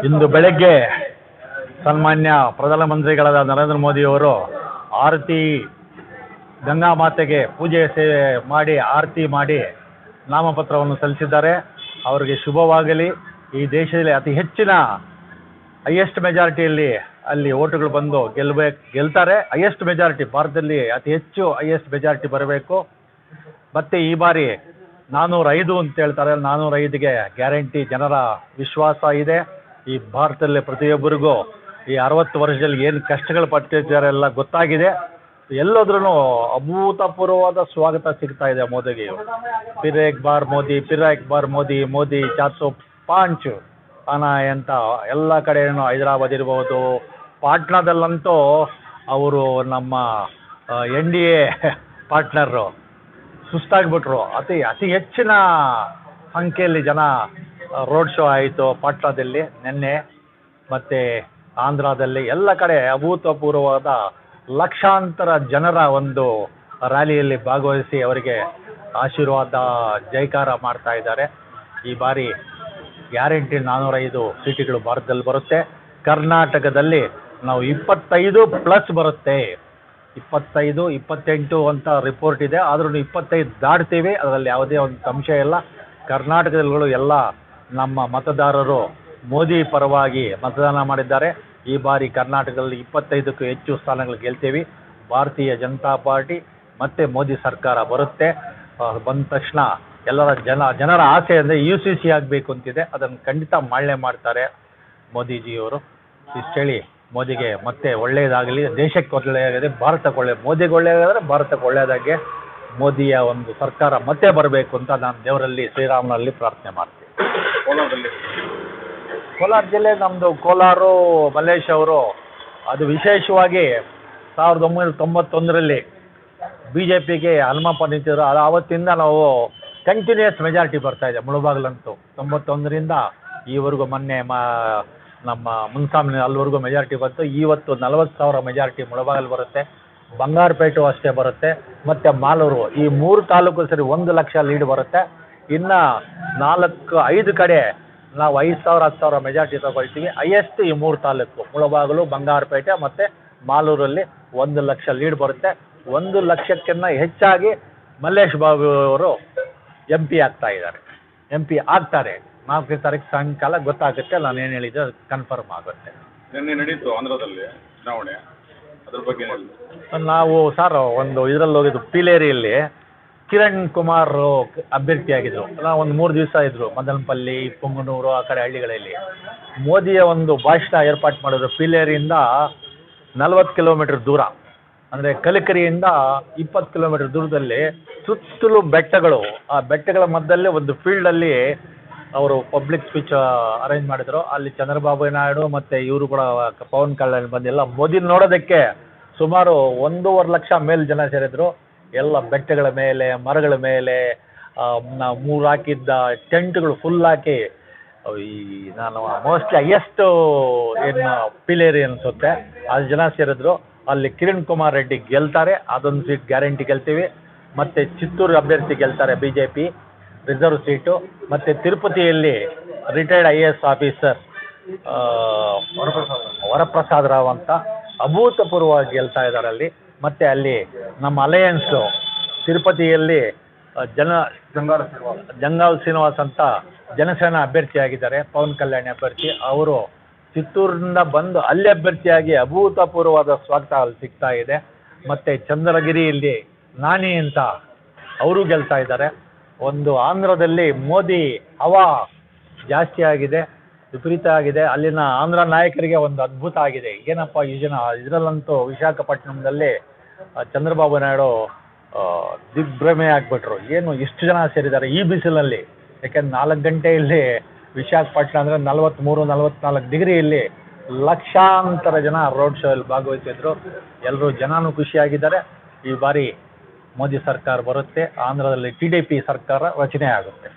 ಇಂದು ಬೆಳಗ್ಗೆ ಸನ್ಮಾನ್ಯ ಪ್ರಧಾನಮಂತ್ರಿಗಳಾದ ನರೇಂದ್ರ ಮೋದಿಯವರು ಆರತಿ ಗಂಗಾ ಮಾತೆಗೆ ಪೂಜೆ ಸೇವೆ ಮಾಡಿ ಆರತಿ ಮಾಡಿ ನಾಮಪತ್ರವನ್ನು ಸಲ್ಲಿಸಿದ್ದಾರೆ. ಅವರಿಗೆ ಶುಭವಾಗಲಿ. ಈ ದೇಶದಲ್ಲಿ ಅತಿ ಹೆಚ್ಚಿನ ಹೈಯೆಸ್ಟ್ ಮೆಜಾರಿಟಿಯಲ್ಲಿ ಅಲ್ಲಿ ಓಟುಗಳು ಬಂದು ಗೆಲ್ತಾರೆ. ಹೈಯೆಸ್ಟ್ ಮೆಜಾರಿಟಿ ಭಾರತದಲ್ಲಿ ಅತಿ ಹೆಚ್ಚು ಹೈಯೆಸ್ಟ್ ಮೆಜಾರಿಟಿ ಬರಬೇಕು. ಮತ್ತು ಈ ಬಾರಿ 405 ಅಂತ ಹೇಳ್ತಾರೆ. 405ಗೆ ಗ್ಯಾರಂಟಿ ಜನರ ವಿಶ್ವಾಸ ಇದೆ. ಈ ಭಾರತದಲ್ಲಿ ಪ್ರತಿಯೊಬ್ಬರಿಗೂ ಈ 60 ವರ್ಷದಲ್ಲಿ ಏನು ಕಷ್ಟಗಳು ಪಟ್ಟಿದ್ದಾರೆ ಎಲ್ಲ ಗೊತ್ತಾಗಿದೆ. ಎಲ್ಲದ್ರೂ ಅಭೂತಪೂರ್ವವಾದ ಸ್ವಾಗತ ಸಿಗ್ತಾ ಇದೆ ಮೋದಿಗೆ. ಫಿರ್ ಏಕ್ ಬಾರ್ ಮೋದಿ, ಫಿರ್ ಏಕ್ ಬಾರ್ ಮೋದಿ, ಮೋದಿ 405 ಅನ ಅಂತ ಎಲ್ಲ ಕಡೆಯೂ ಹೈದರಾಬಾದ್ ಇರ್ಬೋದು, ಪಾಟ್ನಾದಲ್ಲಂತೂ ಅವರು ನಮ್ಮ NDA ಪಾರ್ಟ್ನರು ಸುಸ್ತಾಗ್ಬಿಟ್ರು. ಅತಿ ಹೆಚ್ಚಿನ ಸಂಖ್ಯೆಯಲ್ಲಿ ಜನ ರೋಡ್ ಶೋ ಆಯಿತು ಪಾಟ್ನಾದಲ್ಲಿ ನಿನ್ನೆ, ಮತ್ತು ಆಂಧ್ರದಲ್ಲಿ ಎಲ್ಲ ಕಡೆ ಅಭೂತಪೂರ್ವವಾದ ಲಕ್ಷಾಂತರ ಜನರ ಒಂದು ರ್ಯಾಲಿಯಲ್ಲಿ ಭಾಗವಹಿಸಿ ಅವರಿಗೆ ಆಶೀರ್ವಾದ ಜೈಕಾರ ಮಾಡ್ತಾ ಇದ್ದಾರೆ. ಈ ಬಾರಿ ಗ್ಯಾರಂಟಿ 405 ಸೀಟುಗಳು ಭಾರತದಲ್ಲಿ ಬರುತ್ತೆ. ಕರ್ನಾಟಕದಲ್ಲಿ ನಾವು 25+ ಬರುತ್ತೆ. 25, 28 ಅಂತ ರಿಪೋರ್ಟ್ ಇದೆ. ಆದ್ರೂ 25 ದಾಟ್ತೀವಿ, ಅದರಲ್ಲಿ ಯಾವುದೇ ಒಂದು ಸಂಶಯ ಇಲ್ಲ. ಕರ್ನಾಟಕದಲ್ಲೂ ಎಲ್ಲ ನಮ್ಮ ಮತದಾರರು ಮೋದಿ ಪರವಾಗಿ ಮತದಾನ ಮಾಡಿದ್ದಾರೆ. ಈ ಬಾರಿ ಕರ್ನಾಟಕದಲ್ಲಿ 25ಕ್ಕೂ ಹೆಚ್ಚು ಸ್ಥಾನಗಳು ಗೆಲ್ತೀವಿ. ಭಾರತೀಯ ಜನತಾ ಪಾರ್ಟಿ ಮತ್ತು ಮೋದಿ ಸರ್ಕಾರ ಬರುತ್ತೆ. ಬಂದ ತಕ್ಷಣ ಎಲ್ಲರ ಜನರ ಆಸೆ ಅಂದರೆ UCC ಆಗಬೇಕು ಅಂತಿದೆ. ಅದನ್ನು ಖಂಡಿತ ಮಾಡಲೇ ಮಾಡ್ತಾರೆ ಮೋದಿಜಿಯವರು. ಇಷ್ಟು ಹೇಳಿ ಮೋದಿಗೆ ಮತ್ತೆ ಒಳ್ಳೆಯದಾಗಲಿ. ದೇಶಕ್ಕೆ ಒಳ್ಳೆಯದಾಗಿದೆ, ಭಾರತಕ್ಕೆ ಮೋದಿಗೆ ಒಳ್ಳೆಯದಾದರೆ ಭಾರತಕ್ಕೆ ಒಳ್ಳೆಯದಾಗೆ ಮೋದಿಯ ಒಂದು ಸರ್ಕಾರ ಮತ್ತೆ ಬರಬೇಕು ಅಂತ ನಾನು ದೇವರಲ್ಲಿ ಶ್ರೀರಾಮನಲ್ಲಿ ಪ್ರಾರ್ಥನೆ ಮಾಡ್ತೀನಿ. ಕೋಲಾರ ಜಿಲ್ಲೆ ನಮ್ಮದು ಕೋಲಾರ ಮಲ್ಲೇಶ್ ಅವರು ಅದು ವಿಶೇಷವಾಗಿ 1991ರಲ್ಲಿ BJPಗೆ ಹನುಮಪ್ಪ ನಿಂತಿದ್ರು. ಅದು ಆವತ್ತಿಂದ ನಾವು ಕಂಟಿನ್ಯೂಯಸ್ ಮೆಜಾರಿಟಿ ಬರ್ತಾಯಿದೆ. ಮುಳುಬಾಗಿಲಂತೂ 91ರಿಂದ ಈವರೆಗೂ ಮೊನ್ನೆ ನಮ್ಮ ಮುನ್ಸಾಮಿನ ಅಲ್ಲಿವರೆಗೂ ಮೆಜಾರಿಟಿ ಬಂತು. ಇವತ್ತು 40,000 ಮೆಜಾರಿಟಿ ಮುಳುಬಾಗಿಲು ಬರುತ್ತೆ. ಬಂಗಾರಪೇಟು ಅಷ್ಟೇ ಬರುತ್ತೆ, ಮತ್ತು ಮಾಲೂರು, ಈ 3 ತಾಲೂಕು ಸರಿ 1 ಲಕ್ಷ ಲೀಡ್ ಬರುತ್ತೆ. ಇನ್ನು 4-5 ಕಡೆ ನಾವು 5,000, 10,000 ಮೆಜಾರಿಟಿ ತಗೊಳ್ತೀವಿ. ಹೈಯೆಸ್ಟ್ ಈ 3 ತಾಲೂಕು ಮುಳುಬಾಗಿಲು, ಬಂಗಾರಪೇಟೆ ಮತ್ತು ಮಾಲೂರಲ್ಲಿ 1 ಲಕ್ಷ ಲೀಡ್ ಬರುತ್ತೆ. 1 ಲಕ್ಷಕ್ಕಿಂತ ಹೆಚ್ಚಾಗಿ ಮಲ್ಲೇಶ್ ಬಾಬು ಅವರು MP ಆಗ್ತಾ ಇದ್ದಾರೆ. MP ಆಗ್ತಾರೆ. 4ನೇ ತಾರೀಕು ಸಾಯಂಕಾಲ ಗೊತ್ತಾಗುತ್ತೆ. ನಾನು ಏನು ಹೇಳಿದ್ದೆ ಅದು ಕನ್ಫರ್ಮ್ ಆಗುತ್ತೆ. ನಿನ್ನೆ ನಡೀತು ಆಂಧ್ರದಲ್ಲಿ ಚುನಾವಣೆ, ಅದ್ರ ಬಗ್ಗೆ ನಾವು ಸರ್ ಒಂದು ಇದರಲ್ಲಿ ಹೋಗಿದ್ದು, ಪೀಲೇರಿಯಲ್ಲಿ ಕಿರಣ್ ಕುಮಾರ್ ಅಭ್ಯರ್ಥಿಯಾಗಿದ್ದರು. ನಾವು ಒಂದು 3 ದಿವಸ ಇದ್ದರು ಮದನಪಲ್ಲಿ, ಪುಂಗನೂರು ಆ ಕಡೆ ಹಳ್ಳಿಗಳಲ್ಲಿ. ಮೋದಿಯ ಒಂದು ಭಾಷಣ ಏರ್ಪಾటు ಮಾಡಿದ್ರು. ಪೀಲೇರಿಯಿಂದ 40 ಕಿಲೋಮೀಟರ್ ದೂರ, ಅಂದರೆ ಕಲಿಕರಿಯಿಂದ 20 ಕಿಲೋಮೀಟರ್ ದೂರದಲ್ಲಿ ಸುತ್ತಲೂ ಬೆಟ್ಟಗಳು. ಆ ಬೆಟ್ಟಗಳ ಮಧ್ಯದಲ್ಲಿ ಒಂದು ಫೀಲ್ಡಲ್ಲಿ ಅವರು ಪಬ್ಲಿಕ್ ಸ್ಪೀಚ್ ಅರೇಂಜ್ ಮಾಡಿದರು. ಅಲ್ಲಿ ಚಂದ್ರಬಾಬು ನಾಯ್ಡು ಮತ್ತು ಇವರು ಕೂಡ ಪವನ್ ಕಲ್ಯಾಣ್ ಬಂದಿಲ್ಲ. ಮೋದಿ ನೋಡೋದಕ್ಕೆ ಸುಮಾರು 1.5 ಲಕ್ಷ ಮೇಲೆ ಜನ ಸೇರಿದ್ರು. ಎಲ್ಲ ಬೆಟ್ಟಗಳ ಮೇಲೆ, ಮರಗಳ ಮೇಲೆ ನಾವು 3 ಹಾಕಿದ್ದ ಟೆಂಟ್ಗಳು ಫುಲ್ ಹಾಕಿ, ಈ ನಾನು ಮೋಸ್ಟ್ಲಿ ಹೈಯೆಸ್ಟ್ ಏನು ಪಿಲೇರಿ ಅನಿಸುತ್ತೆ ಅದು ಜನ ಸೇರಿದ್ರು. ಅಲ್ಲಿ ಕಿರಣ್ ಕುಮಾರ್ ರೆಡ್ಡಿ ಗೆಲ್ತಾರೆ. ಅದೊಂದು ಸೀಟ್ ಗ್ಯಾರಂಟಿ ಗೆಲ್ತೀವಿ. ಮತ್ತು ಚಿತ್ತೂರು ಅಭ್ಯರ್ಥಿ ಗೆಲ್ತಾರೆ BJP ರಿಸರ್ವ್ ಸೀಟು. ಮತ್ತು ತಿರುಪತಿಯಲ್ಲಿ retired IAS officer Varaprasad Rao ಅಂತ ಅಭೂತಪೂರ್ವವಾಗಿ ಗೆಲ್ತಾ ಇದ್ದಾರೆ ಅಲ್ಲಿ. ಮತ್ತು ಅಲ್ಲಿ ನಮ್ಮ ಅಲಯನ್ಸು ತಿರುಪತಿಯಲ್ಲಿ ಜಂಗಾಲ್ ಶ್ರೀನಿವಾಸ್ ಅಂತ ಜನಸೇನಾ ಅಭ್ಯರ್ಥಿಯಾಗಿದ್ದಾರೆ, ಪವನ್ ಕಲ್ಯಾಣ್ ಅಭ್ಯರ್ಥಿ. ಅವರು ಚಿತ್ತೂರಿನಿಂದ ಬಂದು ಅಲ್ಲಿ ಅಭ್ಯರ್ಥಿಯಾಗಿ ಅಭೂತಪೂರ್ವವಾದ ಸ್ವಾಗತ ಅಲ್ಲಿ ಸಿಗ್ತಾ ಇದೆ. ಮತ್ತು ಚಂದ್ರಗಿರಿಯಲ್ಲಿ ನಾನಿ ಅಂತ ಅವರು ಗೆಲ್ತಾ ಇದ್ದಾರೆ. ಒಂದು ಆಂಧ್ರದಲ್ಲಿ ಮೋದಿ ಹವಾ ಜಾಸ್ತಿ ಆಗಿದೆ, ವಿಪರೀತ ಆಗಿದೆ. ಅಲ್ಲಿನ ಆಂಧ್ರ ನಾಯಕರಿಗೆ ಒಂದು ಅದ್ಭುತ ಆಗಿದೆ. ಏನಪ್ಪ ಈ ಜನ ಇದರಲ್ಲಂತೂ ವಿಶಾಖಪಟ್ಟಣಂದಲ್ಲಿ ಚಂದ್ರಬಾಬು ನಾಯ್ಡು ದಿಗ್ಭ್ರಮೆ ಆಗಿಬಿಟ್ರು. ಏನು ಇಷ್ಟು ಜನ ಸೇರಿದ್ದಾರೆ ಈ ಬಿಸಿಲಲ್ಲಿ. ಯಾಕೆಂದ್ರೆ 4 ಗಂಟೆಯಲ್ಲಿ ವಿಶಾಖಪಟ್ಟಣ ಅಂದರೆ 43-44 ಡಿಗ್ರಿಯಲ್ಲಿ ಲಕ್ಷಾಂತರ ಜನ ರೋಡ್ ಶೋಲ್ಲಿ ಭಾಗವಹಿಸಿದ್ರು. ಎಲ್ಲರೂ ಜನನೂ ಖುಷಿಯಾಗಿದ್ದಾರೆ. ಈ ಬಾರಿ ಮೋದಿ ಸರ್ಕಾರ ಬರುತ್ತೆ. ಆಂಧ್ರದಲ್ಲಿ TDP ಸರ್ಕಾರ ರಚನೆ ಆಗುತ್ತೆ.